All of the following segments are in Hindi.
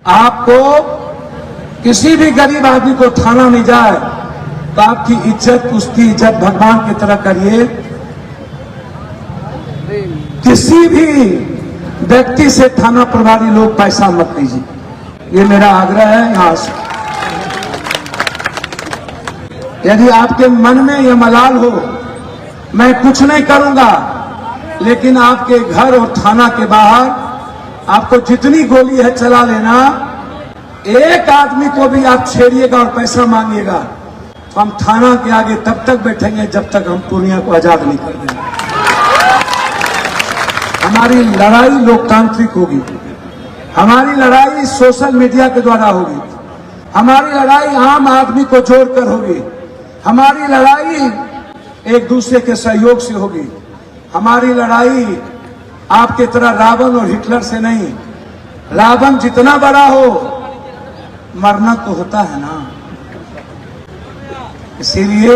आपको किसी भी गरीब आदमी को थाना में जाए तो आपकी इज्जत, उसकी इज्जत भगवान की तरह करिए। किसी भी व्यक्ति से थाना प्रभारी लोग पैसा मत लीजिए, ये मेरा आग्रह है। यहां से यदि आपके मन में यह मलाल हो, मैं कुछ नहीं करूंगा, लेकिन आपके घर और थाना के बाहर आपको जितनी गोली है चला लेना, एक आदमी को भी आप छेड़िएगा और पैसा मांगिएगा तो हम थाना के आगे तब तक बैठेंगे जब तक हम पूर्णिया को आजाद नहीं कर देंगे। हमारी लड़ाई लोकतांत्रिक होगी, हमारी लड़ाई सोशल मीडिया के द्वारा होगी, हमारी लड़ाई आम आदमी को जोड़कर होगी, हमारी लड़ाई एक दूसरे के सहयोग से होगी, हमारी लड़ाई आपके तरह रावण और हिटलर से नहीं। रावण जितना बड़ा हो, मरना तो होता है ना। इसीलिए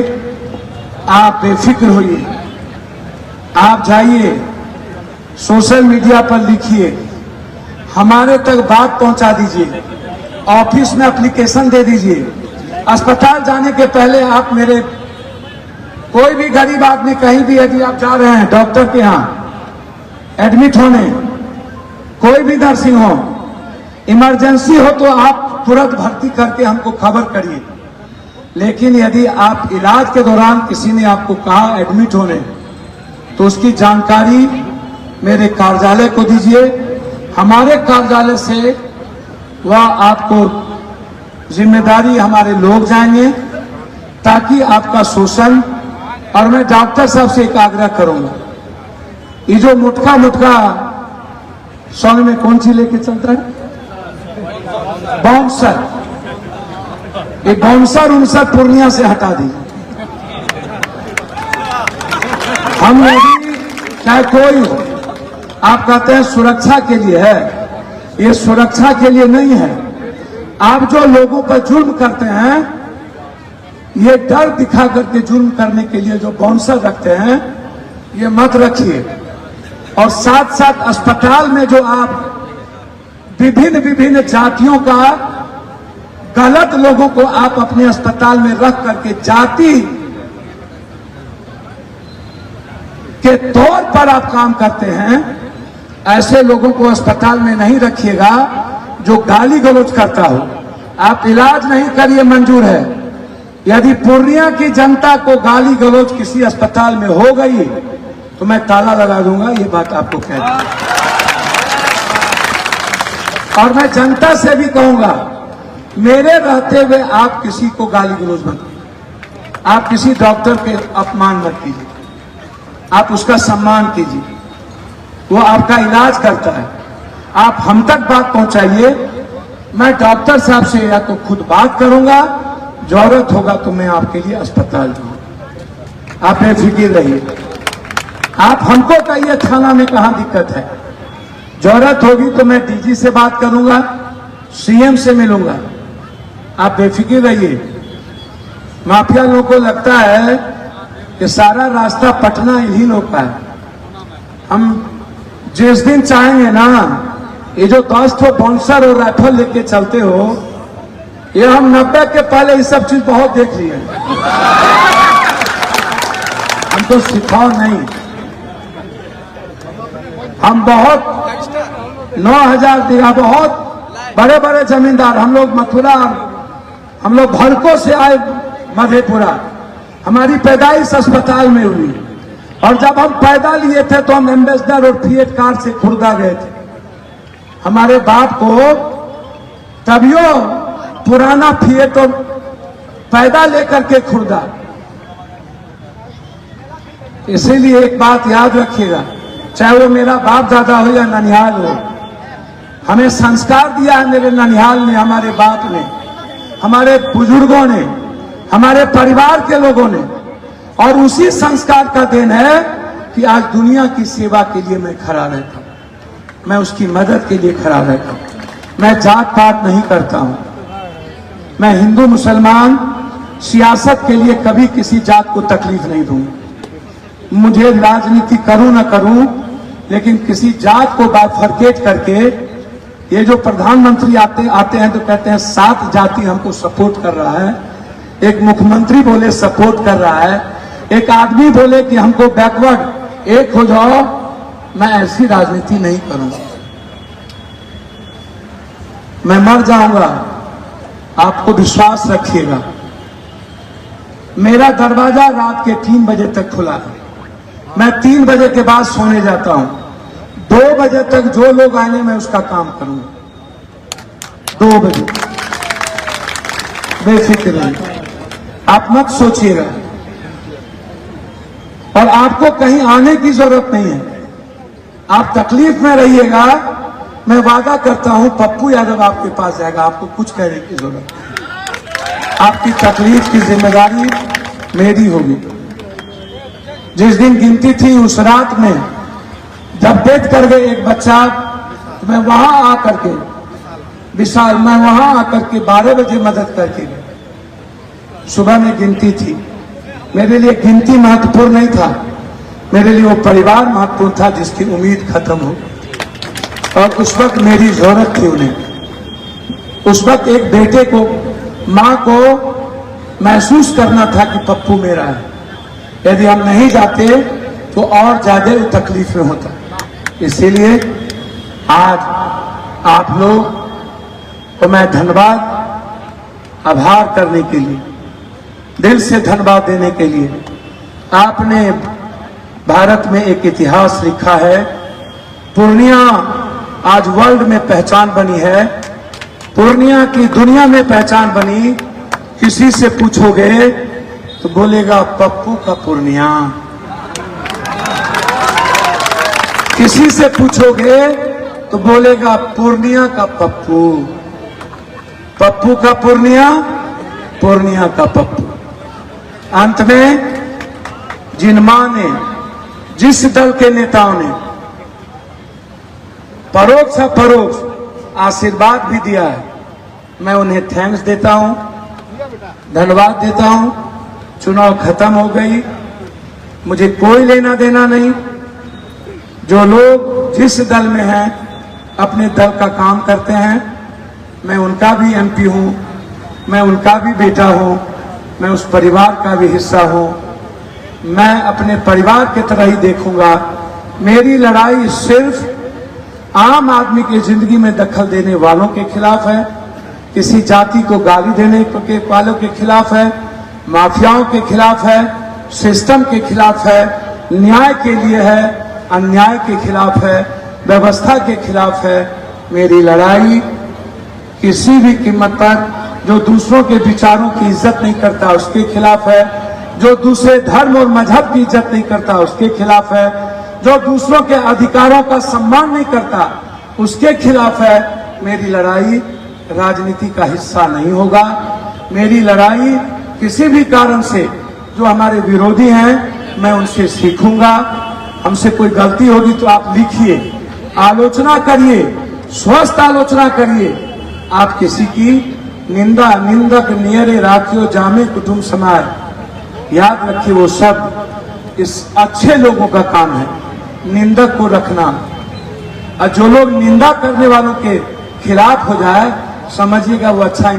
आप बेफिक्र होइए, आप जाइए सोशल मीडिया पर लिखिए, हमारे तक बात पहुंचा दीजिए, ऑफिस में एप्लीकेशन दे दीजिए। अस्पताल जाने के पहले आप मेरे, कोई भी गरीब आदमी कहीं भी यदि आप जा रहे हैं डॉक्टर के यहाँ एडमिट होने, कोई भी नर्सिंग होम इमरजेंसी हो तो आप तुरंत भर्ती करके हमको खबर करिए। लेकिन यदि आप इलाज के दौरान किसी ने आपको कहा एडमिट होने, तो उसकी जानकारी मेरे कार्यालय को दीजिए। हमारे कार्यालय से वह आपको जिम्मेदारी हमारे लोग जाएंगे ताकि आपका शोषण। और मैं डॉक्टर साहब से एक आग्रह करूंगा, ये जो मुटका सॉन्ग में कौन सी लेके चलता है, बाउंसर, ये बाउंसर उनसर पूर्णिया से हटा दीजिए। हम यदि चाहे कोई हो, आप कहते हैं सुरक्षा के लिए है, ये सुरक्षा के लिए नहीं है। आप जो लोगों पर जुल्म करते हैं, ये डर दिखा करके जुल्म करने के लिए जो बाउंसर रखते हैं, ये मत रखिए। और साथ साथ अस्पताल में जो आप विभिन्न जातियों का, गलत लोगों को आप अपने अस्पताल में रख करके जाति के तौर पर आप काम करते हैं, ऐसे लोगों को अस्पताल में नहीं रखिएगा जो गाली गलौज करता हो। आप इलाज नहीं करिए, मंजूर है। यदि पूर्णिया की जनता को गाली गलौज किसी अस्पताल में हो गई तो मैं ताला लगा दूंगा, ये बात आपको कह दूं। और मैं जनता से भी कहूंगा, मेरे रहते हुए आप किसी को गाली गलौज मत कीजिए, आप किसी डॉक्टर के अपमान मत कीजिए, आप उसका सम्मान कीजिए, वो आपका इलाज करता है। आप हम तक बात पहुंचाइए, मैं डॉक्टर साहब से या तो खुद बात करूंगा, जरूरत होगा तो मैं आपके लिए अस्पताल जाऊंगा। आप बेफिक्र रहिए, आप हमको कहिए थाना में कहां दिक्कत है, जरूरत होगी तो मैं डीजी से बात करूंगा, सीएम से मिलूंगा। आप बेफिक्र रहिए। माफिया लोगों को लगता है कि सारा रास्ता पटना इन्हीं लोग का है। हम जिस दिन चाहेंगे ना, ये जो 10 ठो बाउंसर और राइफल लेके चलते हो, ये हम 90 के पहले ये सब चीज बहुत देख लिए, हमको सिखाओ नहीं। हम बहुत 9000 दिया, बहुत बड़े बड़े जमींदार, हम लोग मथुरा, हम लोग भड़कों से आए मधेपुरा, हमारी पैदाइश अस्पताल में हुई। और जब हम पैदा लिए थे तो हम एम्बेसडर और फिएट कार से खुर्दा गए थे। हमारे बाप को तभियो पुराना फिएट और पैदा लेकर के खुर्दा। इसीलिए एक बात याद रखिएगा, चाहे वो मेरा बाप दादा हो या ननिहाल हो, हमें संस्कार दिया है मेरे ननिहाल ने, हमारे बाप ने, हमारे बुजुर्गों ने, हमारे परिवार के लोगों ने। और उसी संस्कार का देन है कि आज दुनिया की सेवा के लिए मैं खड़ा रहता हूं, मैं उसकी मदद के लिए खड़ा रहता हूं। मैं जात पात नहीं करता हूं, मैं हिंदू मुसलमान सियासत के लिए कभी किसी जात को तकलीफ नहीं दूंगा। मुझे राजनीति करूं ना करूं, लेकिन किसी जात को बाइफरकेट करके ये जो प्रधानमंत्री आते हैं तो कहते हैं 7 जाति हमको सपोर्ट कर रहा है, एक मुख्यमंत्री बोले सपोर्ट कर रहा है, एक आदमी बोले कि हमको बैकवर्ड एक हो जाओ। मैं ऐसी राजनीति नहीं करूंगा, मैं मर जाऊंगा, आपको विश्वास रखिएगा। मेरा दरवाजा रात के 3 बजे तक खुला है, मैं 3 बजे के बाद सोने जाता हूं। 2 बजे तक जो लोग आएंगे मैं उसका काम करूंगा, 2 बजे बेफिक्र रहिए, आप मत सोचिएगा। और आपको कहीं आने की जरूरत नहीं है, आप तकलीफ में रहिएगा। मैं वादा करता हूं पप्पू यादव आपके पास जाएगा, आपको कुछ कहने की जरूरत नहीं। आपकी तकलीफ की जिम्मेदारी मेरी होगी। जिस दिन गिनती थी उस रात में जब डेथ कर गए एक बच्चा, तो मैं वहां आकर के विशाल, मैं वहां आकर के 12 बजे मदद करके गए। सुबह में गिनती थी, मेरे लिए गिनती महत्वपूर्ण नहीं था, मेरे लिए वो परिवार महत्वपूर्ण था जिसकी उम्मीद खत्म हो। और उस वक्त मेरी जरूरत थी उन्हें। उस वक्त एक बेटे को, मां को महसूस करना था कि पप्पू मेरा है। यदि हम नहीं जाते तो और ज्यादा तकलीफ में होता। इसीलिए आज आप लोग को मैं धन्यवाद, आभार करने के लिए, दिल से धन्यवाद देने के लिए। आपने भारत में एक इतिहास लिखा है। पूर्णिया आज वर्ल्ड में पहचान बनी है, पूर्णिया की दुनिया में पहचान बनी। किसी से पूछोगे तो बोलेगा पप्पू का पूर्णिया, किसी से पूछोगे तो बोलेगा पूर्णिया का पप्पू, पप्पू का पूर्णिया, पूर्णिया का पप्पू। अंत में जिन मां ने, जिस दल के नेताओं ने परोक्ष अपरोक्ष आशीर्वाद भी दिया है, मैं उन्हें थैंक्स देता हूं, धन्यवाद देता हूं। चुनाव खत्म हो गई, मुझे कोई लेना देना नहीं। जो लोग जिस दल में हैं अपने दल का काम करते हैं, मैं उनका भी एमपी हूं, मैं उनका भी बेटा हूं, मैं उस परिवार का भी हिस्सा हूं। मैं अपने परिवार की तरह ही देखूंगा। मेरी लड़ाई सिर्फ आम आदमी की जिंदगी में दखल देने वालों के खिलाफ है, किसी जाति को गाली देने के वालों के खिलाफ है, माफियाओं के खिलाफ है, सिस्टम के खिलाफ है, न्याय के लिए है, अन्याय के खिलाफ है, व्यवस्था के खिलाफ है। मेरी लड़ाई किसी भी कीमत पर जो दूसरों के विचारों की इज्जत नहीं करता उसके खिलाफ है, जो दूसरे धर्म और मजहब की इज्जत नहीं करता उसके खिलाफ है, जो दूसरों के अधिकारों का सम्मान नहीं करता उसके खिलाफ है। मेरी लड़ाई राजनीति का हिस्सा नहीं होगा। मेरी लड़ाई किसी भी कारण से जो हमारे विरोधी हैं, मैं उनसे सीखूंगा। हमसे कोई गलती होगी तो आप लिखिए, आलोचना करिए, स्वस्थ आलोचना करिए। आप किसी की निंदा, निंदक नियरे राखियो जामे कुटुंब समाज, याद रखिए वो सब इस अच्छे लोगों का काम है, निंदक को रखना। और जो लोग निंदा करने वालों के खिलाफ हो जाए, समझिएगा वो अच्छा